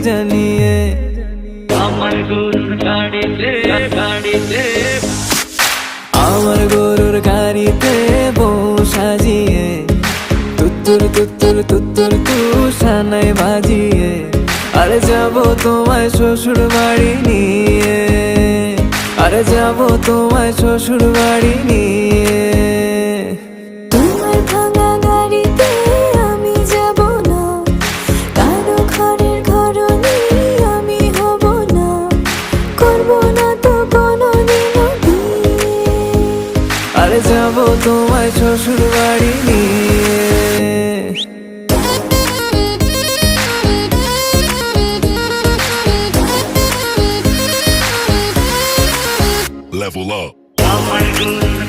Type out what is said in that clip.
জানিয়ে আমার গরুর গাড়িতে আমার গরুর গাড়িতে বউ সাজিয়ে তুত্তুর তুত্তুর তুত্তুর তুষানায় বাজিয়ে আরে যাবো তোমায় শ্বশুর বাড়ি নিয়ে, আরে যাবো তোমায় শ্বশুর বাড়ি নিয়ে। তোমার ভাঙা গাড়িতে আমি যাব না, কারো ঘরের ঘরনি আমি হব না, করব না তো কোনোদিনও বিয়ে। আরে যাবো তোমায় শ্বশুর বাড়ি নিয়ে। Level up. আমার গরুর